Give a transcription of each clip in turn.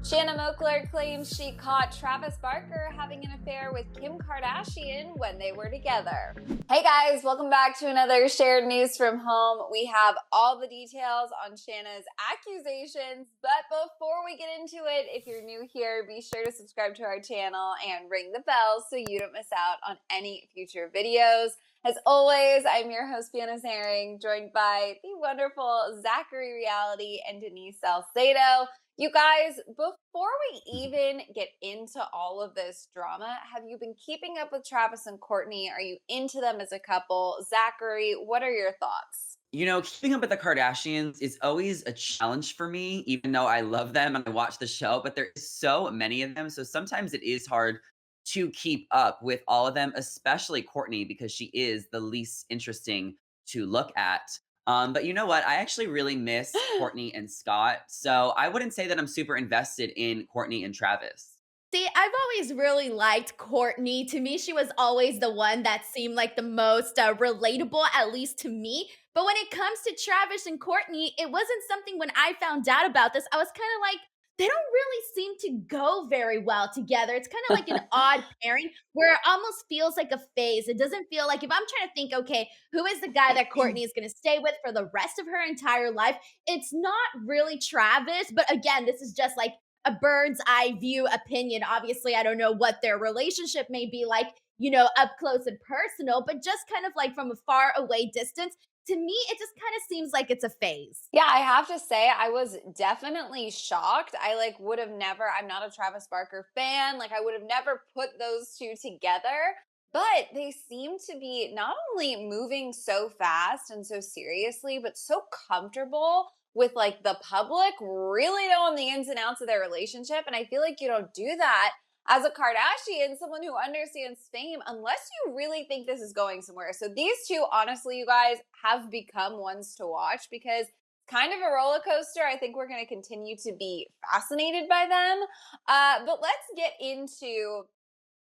Shanna Moakler claims she caught Travis Barker having an affair with Kim Kardashian when they were together. Hey guys, welcome back to another shared news from home. We have all the details on Shanna's accusations, but before we get into it, if you're new here, be sure to subscribe to our channel and ring the bell so you don't miss out on any future videos. As always, I'm your host, Fiona Herring, joined by the wonderful Zachary Reality and Denise Salcedo. You guys, before we even get into all of this drama, have you been keeping up with Travis and Kourtney? Are you into them as a couple? Zachary, what are your thoughts? You know, keeping up with the Kardashians is always a challenge for me, even though I love them and I watch the show, but there is so many of them. So sometimes it is hard to keep up with all of them, especially Kourtney, because she is the least interesting to look at. But you know what? I actually really miss Kourtney and Scott. So I wouldn't say that I'm super invested in Kourtney and Travis. See, I've always really liked Kourtney. To me, she was always the one that seemed like the most relatable, at least to me. But when it comes to Travis and Kourtney, it wasn't something when I found out about this. I was kind of like, they don't really seem to go very well together. It's kind of like an odd pairing where it almost feels like a phase. It doesn't feel like if I'm trying to think, okay, who is the guy that Kourtney is going to stay with for the rest of her entire life? It's not really Travis. But again, this is just like a bird's eye view opinion. Obviously, I don't know what their relationship may be like, up close and personal, but just kind of like from a far away distance, to me, it just kind of seems like it's a phase. Yeah, I have to say, I was definitely shocked. Would have never, I'm not a Travis Barker fan. I would have never put those two together. But they seem to be not only moving so fast and so seriously, but so comfortable with the public really knowing the ins and outs of their relationship. And I feel like you don't do that as a Kardashian, someone who understands fame, unless you really think this is going somewhere. So these two, honestly, you guys, have become ones to watch because it's kind of a roller coaster. I think we're going to continue to be fascinated by them. But let's get into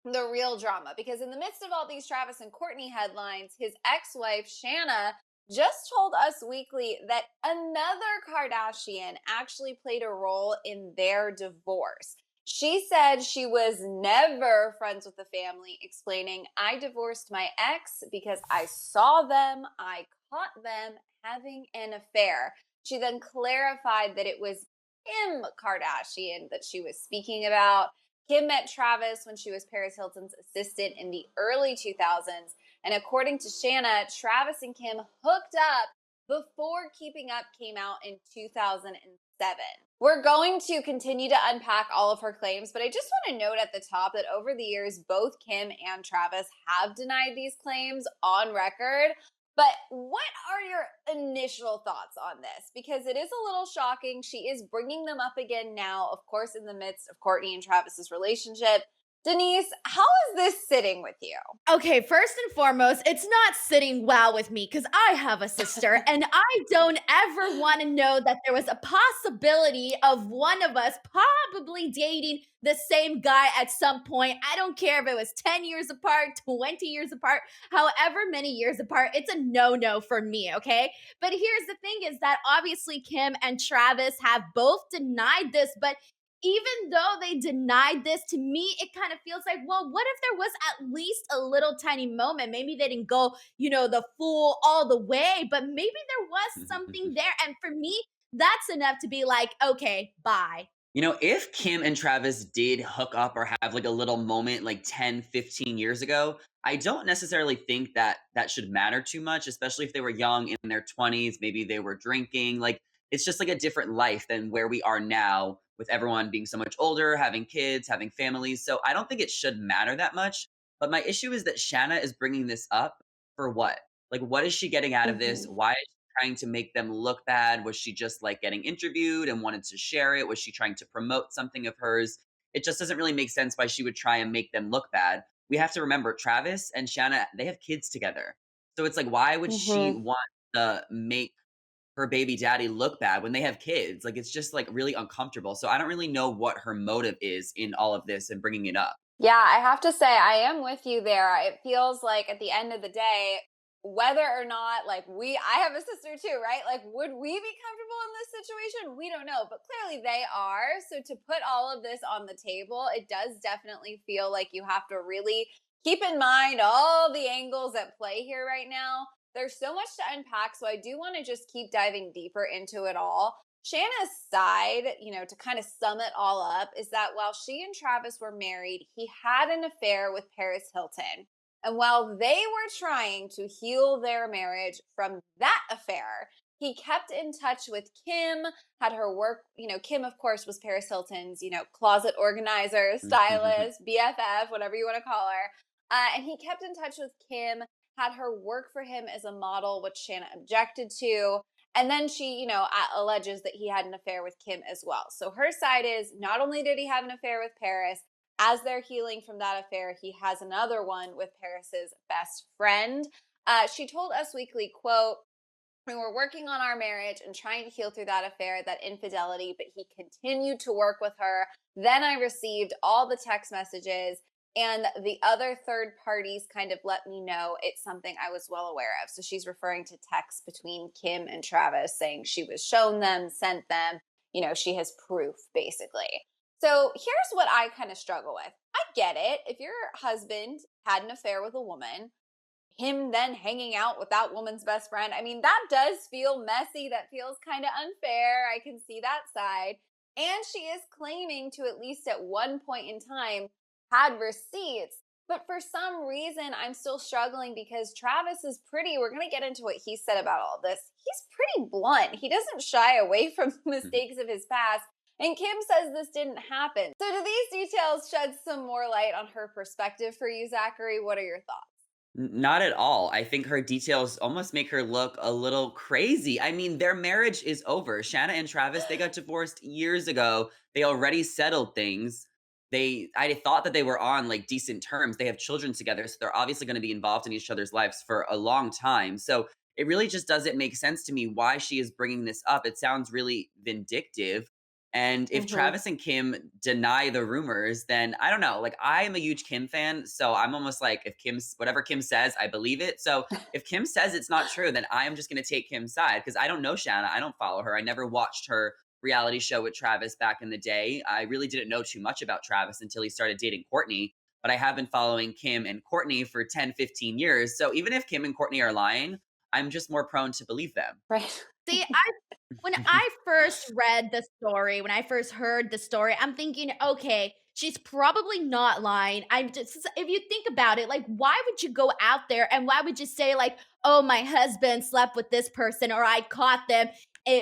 the real drama, because in the midst of all these Travis and Kourtney headlines, his ex-wife Shanna just told Us Weekly that another Kardashian actually played a role in their divorce. She said she was never friends with the family, explaining, "I divorced my ex because I saw them, I caught them having an affair." She then clarified that it was Kim Kardashian that she was speaking about. Kim met Travis when she was Paris Hilton's assistant in the early 2000s. And according to Shanna, Travis and Kim hooked up before Keeping Up came out in 2007. We're going to continue to unpack all of her claims, but I just want to note at the top that over the years, both Kim and Travis have denied these claims on record. But what are your initial thoughts on this? Because it is a little shocking. She is bringing them up again now, of course, in the midst of Kourtney and Travis's relationship. Denise, how is this sitting with you? Okay, first and foremost, it's not sitting well with me because I have a sister and I don't ever want to know that there was a possibility of one of us probably dating the same guy at some point. I don't care if it was 10 years apart, 20 years apart, however many years apart. It's a no-no for me, okay? But here's the thing is that obviously Kim and Travis have both denied this, but even though they denied this, to me, it kind of feels like, well, what if there was at least a little tiny moment? Maybe they didn't go, the full all the way, but maybe there was something there. And for me, that's enough to be like, okay, bye. You know, if Kim and Travis did hook up or have like a little moment like 10, 15 years ago, I don't necessarily think that that should matter too much, especially if they were young in their 20s, maybe they were drinking. Like it's just like a different life than where we are now with everyone being so much older, having kids, having families. So I don't think it should matter that much. But my issue is that Shanna is bringing this up for what? Like, what is she getting out of this? Mhm. Why trying to make them look bad? Was she just like getting interviewed and wanted to share it? Was she trying to promote something of hers? It just doesn't really make sense why she would try and make them look bad. We have to remember Travis and Shanna, they have kids together. So it's like, why would she Mhm. want to make her baby daddy look bad when they have kids? Like, it's just like really uncomfortable. So I don't really know what her motive is in all of this and bringing it up. Yeah, I have to say, I am with you there. It feels like at the end of the day, whether or not like I have a sister too, right? Like, would we be comfortable in this situation? We don't know, but clearly they are. So to put all of this on the table, it does definitely feel like you have to really keep in mind all the angles at play here right now. There's so much to unpack, so I do want to just keep diving deeper into it all. Shanna's side, to kind of sum it all up, is that while she and Travis were married, he had an affair with Paris Hilton. And while they were trying to heal their marriage from that affair, he kept in touch with Kim, had her work. Kim, of course, was Paris Hilton's, closet organizer, stylist, BFF, whatever you want to call her. And he kept in touch with Kim, had her work for him as a model, which Shanna objected to. And then she, alleges that he had an affair with Kim as well. So her side is not only did he have an affair with Paris, as they're healing from that affair, he has another one with Paris's best friend. She told Us Weekly, quote, "We were working on our marriage and trying to heal through that affair, that infidelity, but he continued to work with her. Then I received all the text messages, and the other third parties kind of let me know it's something I was well aware of." So she's referring to texts between Kim and Travis saying she was shown them, sent them. She has proof, basically. So here's what I kind of struggle with. I get it. If your husband had an affair with a woman, him then hanging out with that woman's best friend, I mean, that does feel messy. That feels kind of unfair. I can see that side. And she is claiming to, at least at one point in time, had receipts. But for some reason, I'm still struggling because Travis is we're going to get into what he said about all this. He's pretty blunt. He doesn't shy away from mistakes of his past. And Kim says this didn't happen. So do these details shed some more light on her perspective for you, Zachary? What are your thoughts? Not at all. I think her details almost make her look a little crazy. I mean, their marriage is over. Shanna and Travis, they got divorced years ago. They already settled things. I thought that they were on like decent terms. They have children together, so they're obviously going to be involved in each other's lives for a long time. So it really just doesn't make sense to me why she is bringing this up. It sounds really vindictive. And if Mhm. Travis and Kim deny the rumors, then I don't know. Like, I am a huge Kim fan, so I'm almost like, if whatever Kim says, I believe it. So if Kim says it's not true, then I am just going to take Kim's side because I don't know Shanna. I don't follow her. I never watched her reality show with Travis back in the day. I really didn't know too much about Travis until he started dating Kourtney. But I have been following Kim and Kourtney for 10, 15 years. So even if Kim and Kourtney are lying, I'm just more prone to believe them. Right. See, when I first read the story, when I first heard the story, I'm thinking, okay, she's probably not lying. I'm just, if you think about it, like, why would you go out there and why would you say, like, oh, my husband slept with this person or I caught them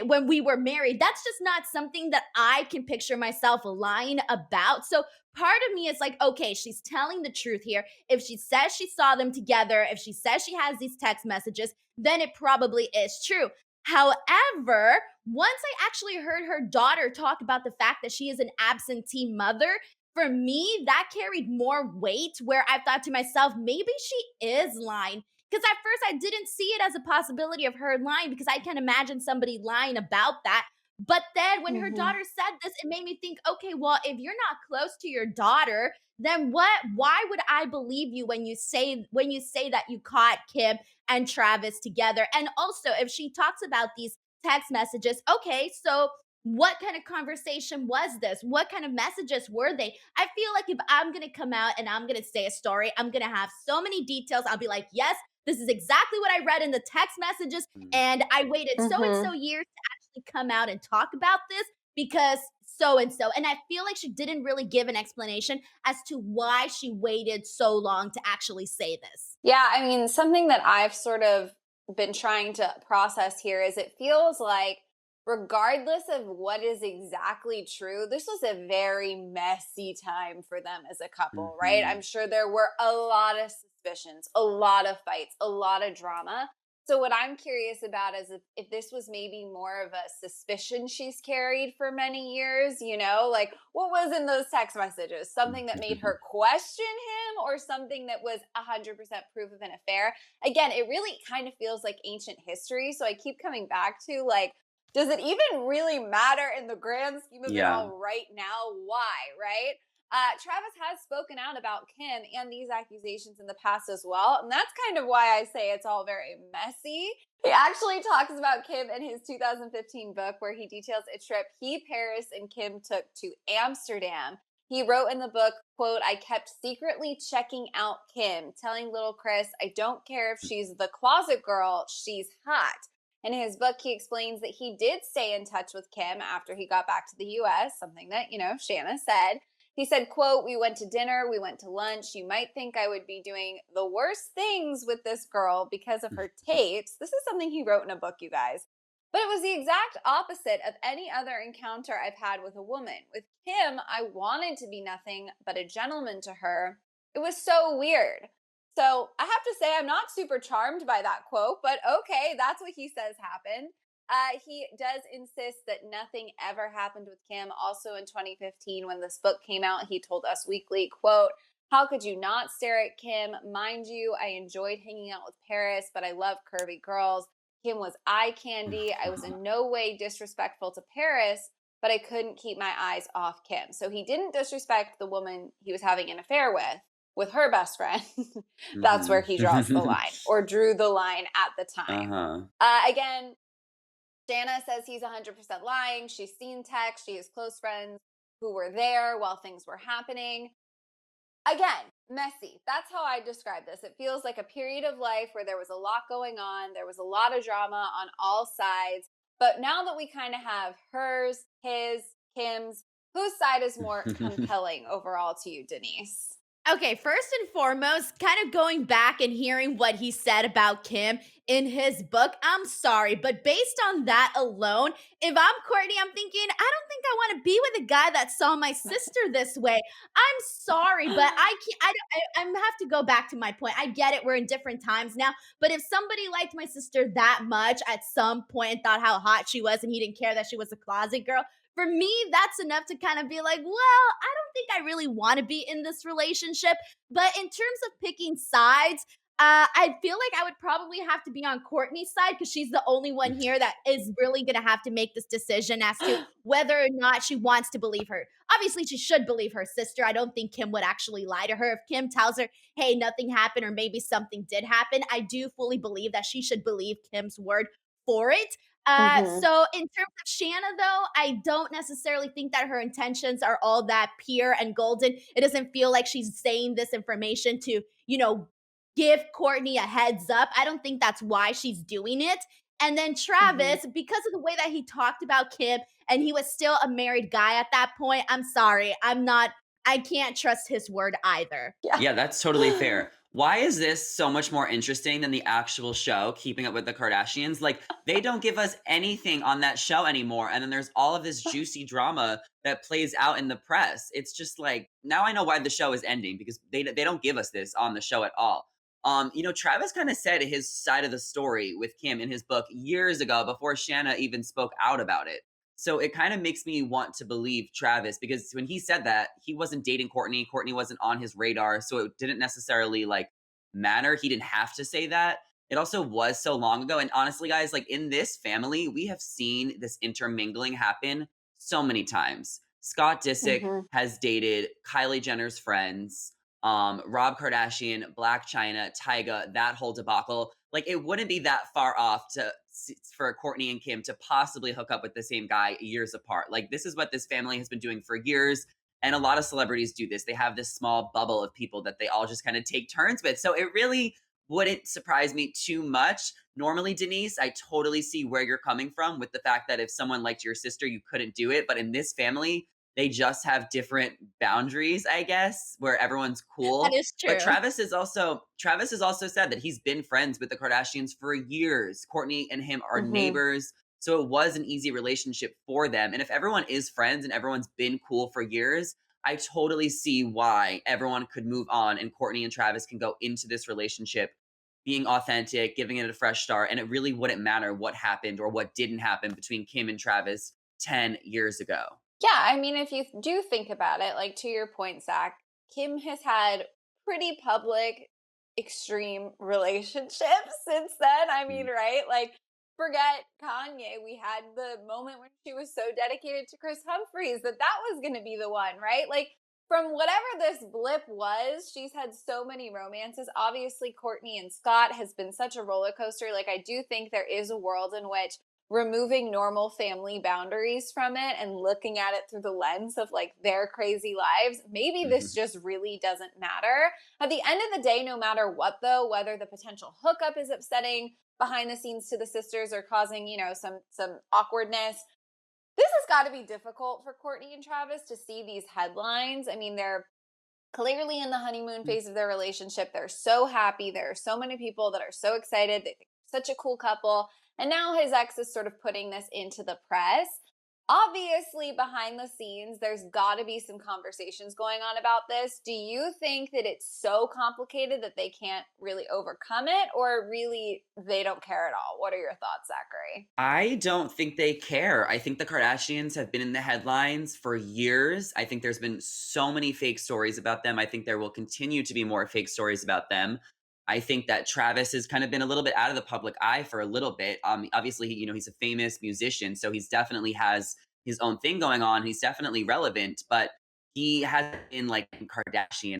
when we were married? That's just not something that I can picture myself lying about. So part of me is like, okay, she's telling the truth here. If she says she saw them together, if she says she has these text messages, then it probably is true. However, once I actually heard her daughter talk about the fact that she is an absentee mother, for me, that carried more weight where I thought to myself, maybe she is lying. Because at first I didn't see it as a possibility of her lying because I can't imagine somebody lying about that. But then when her Mhm. daughter said this, it made me think, okay, well, if you're not close to your daughter, then why would I believe you when you say that you caught Kim and Travis together? And also, if she talks about these text messages, okay, so what kind of conversation was this? What kind of messages were they? I feel like if I'm going to come out and I'm going to say a story, I'm going to have so many details. I'll be like, yes, this is exactly what I read in the text messages. And I waited so and so Mhm. years to actually come out and talk about this because so and so. And I feel like she didn't really give an explanation as to why she waited so long to actually say this. Yeah, I mean, something that I've sort of been trying to process here is it feels like, regardless of what is exactly true, this was a very messy time for them as a couple, right? Mhm. I'm sure there were a lot of suspicions, a lot of fights, a lot of drama. So, what I'm curious about is if this was maybe more of a suspicion she's carried for many years, like what was in those text messages? Something that made her question him or something that was 100% proof of an affair? Again, it really kind of feels like ancient history. So, I keep coming back to like, does it even really matter in the grand scheme of it Yeah. all right now? Why, right? Travis has spoken out about Kim and these accusations in the past as well. And that's kind of why I say it's all very messy. He actually talks about Kim in his 2015 book, where he details a trip he, Paris, and Kim took to Amsterdam. He wrote in the book, quote, "I kept secretly checking out Kim, telling little Chris, I don't care if she's the closet girl, she's hot." In his book, he explains that he did stay in touch with Kim after he got back to the US, something that, Shanna said. He said, quote, "We went to dinner, we went to lunch. You might think I would be doing the worst things with this girl because of her tapes." This is something he wrote in a book, you guys. But it was the exact opposite of any other encounter I've had with a woman. With Kim, I wanted to be nothing but a gentleman to her. It was so weird. So I have to say, I'm not super charmed by that quote, but okay, that's what he says happened. He does insist that nothing ever happened with Kim. Also in 2015, when this book came out, he told Us Weekly, quote, "How could you not stare at Kim? Mind you, I enjoyed hanging out with Paris, but I love curvy girls. Kim was eye candy. I was in no way disrespectful to Paris, but I couldn't keep my eyes off Kim." So he didn't disrespect the woman he was having an affair with her best friend. That's where he draws the line, or drew the line at the time. Again, Shanna says he's 100% lying. She's seen texts. She has close friends who were there while things were happening. Again, messy. That's how I describe this. It feels like a period of life where there was a lot going on. There was a lot of drama on all sides. But now that we kind of have hers, his, Kim's, whose side is more compelling overall to you, Denise? Okay, first and foremost, kind of going back and hearing what he said about Kim in his book, I'm sorry, but based on that alone, if I'm Kourtney, I'm thinking, I don't think I want to be with a guy that saw my sister this way. I'm sorry, but I can't. I have to go back to my point. I get it. We're in different times now, but if somebody liked my sister that much at some point and thought how hot she was, and he didn't care that she was a closet girl, for me, that's enough to kind of be like, well, I don't think I really want to be in this relationship. But in terms of picking sides, I feel like I would probably have to be on Kourtney's side, because she's the only one here that is really going to have to make this decision as to whether or not she wants to believe her. Obviously, she should believe her sister. I don't think Kim would actually lie to her. If Kim tells her, hey, nothing happened, or maybe something did happen, I do fully believe that she should believe Kim's word for it. So in terms of Shanna, though, I don't necessarily think that her intentions are all that pure and golden. It doesn't feel like she's saying this information to, give Kourtney a heads up. I don't think that's why she's doing it. And then Travis, because of the way that he talked about Kim, and he was still a married guy at that point, I'm sorry. I can't trust his word either. Yeah, that's totally fair. Why is this so much more interesting than the actual show, Keeping Up with the Kardashians? Like, they don't give us anything on that show anymore. And then there's all of this juicy drama that plays out in the press. It's just like, now I know why the show is ending, because they don't give us this on the show at all. Travis kind of said his side of the story with Kim in his book years ago, before Shanna even spoke out about it. So it kind of makes me want to believe Travis, because when he said that, he wasn't dating Kourtney. Kourtney wasn't on his radar. So it didn't necessarily matter. He didn't have to say that. It also was so long ago. And honestly, guys, in this family, we have seen this intermingling happen so many times. Scott Disick has dated Kylie Jenner's friends, Rob Kardashian, Black China, Tyga, that whole debacle. It wouldn't be that far off for Kourtney and Kim to possibly hook up with the same guy years apart. This is what this family has been doing for years. And a lot of celebrities do this. They have this small bubble of people that they all just kind of take turns with. So it really wouldn't surprise me too much. Normally, Denise, I totally see where you're coming from with the fact that if someone liked your sister, you couldn't do it. But in this family, they just have different boundaries, I guess, where everyone's cool. That is true. But Travis has also said that he's been friends with the Kardashians for years. Kourtney and him are neighbors. So it was an easy relationship for them. And if everyone is friends and everyone's been cool for years, I totally see why everyone could move on and Kourtney and Travis can go into this relationship being authentic, giving it a fresh start. And it really wouldn't matter what happened or what didn't happen between Kim and Travis 10 years ago. Yeah, I mean, if you do think about it, to your point, Zach, Kim has had pretty public, extreme relationships since then. I mean, right? Forget Kanye. We had the moment when she was so dedicated to Chris Humphries that was going to be the one, right? from whatever this blip was, she's had so many romances. Obviously, Kourtney and Scott has been such a roller coaster. Like, I do think there is a world in which removing normal family boundaries from it and looking at it through the lens of like their crazy lives, maybe this Mhm. just really doesn't matter. At the end of the day, no matter what, though, whether the potential hookup is upsetting behind the scenes to the sisters or causing, some awkwardness, this has got to be difficult for Kourtney and Travis to see these headlines. I mean, they're clearly in the honeymoon phase of their relationship. They're so happy. There are so many people that are so excited. They think they're such a cool couple. And now his ex is sort of putting this into the press. Obviously, behind the scenes, there's got to be some conversations going on about this. Do you think that it's so complicated that they can't really overcome it, or really they don't care at all? What are your thoughts, Zachary? I don't think they care. I think the Kardashians have been in the headlines for years. I think there's been so many fake stories about them. I think there will continue to be more fake stories about them. I think that Travis has kind of been a little bit out of the public eye for a little bit. Obviously, he's a famous musician, so he's definitely has his own thing going on. He's definitely relevant, but he has been like Kardashian.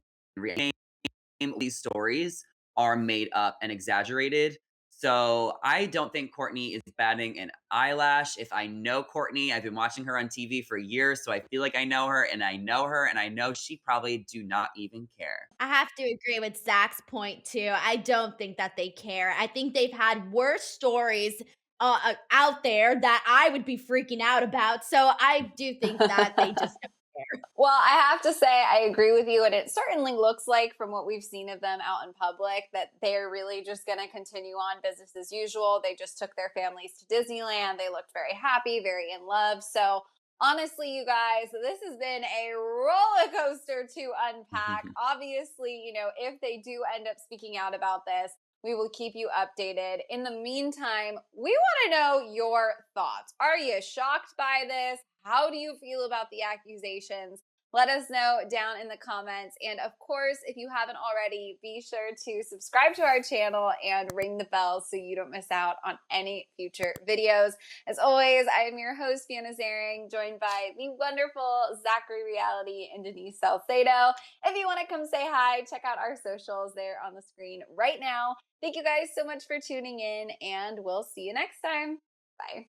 These stories are made up and exaggerated. So I don't think Kourtney is batting an eyelash. If I know Kourtney, I've been watching her on TV for years, so I feel like I know her, and I know her, and I know she probably do not even care. I have to agree with Zach's point too. I don't think that they care. I think they've had worse stories out there that I would be freaking out about. So I do think that they just don't care. Well, I have to say, I agree with you. And it certainly looks like, from what we've seen of them out in public, that they're really just going to continue on business as usual. They just took their families to Disneyland. They looked very happy, very in love. So, honestly, you guys, this has been a roller coaster to unpack. Obviously, if they do end up speaking out about this, we will keep you updated. In the meantime, we want to know your thoughts. Are you shocked by this? How do you feel about the accusations? Let us know down in the comments. And of course, if you haven't already, be sure to subscribe to our channel and ring the bell so you don't miss out on any future videos. As always, I am your host, Fiona Zaring, joined by the wonderful Zachary Reality and Denise Salcedo. If you want to come say hi, check out our socials. They're on the screen right now. Thank you guys so much for tuning in, and we'll see you next time. Bye.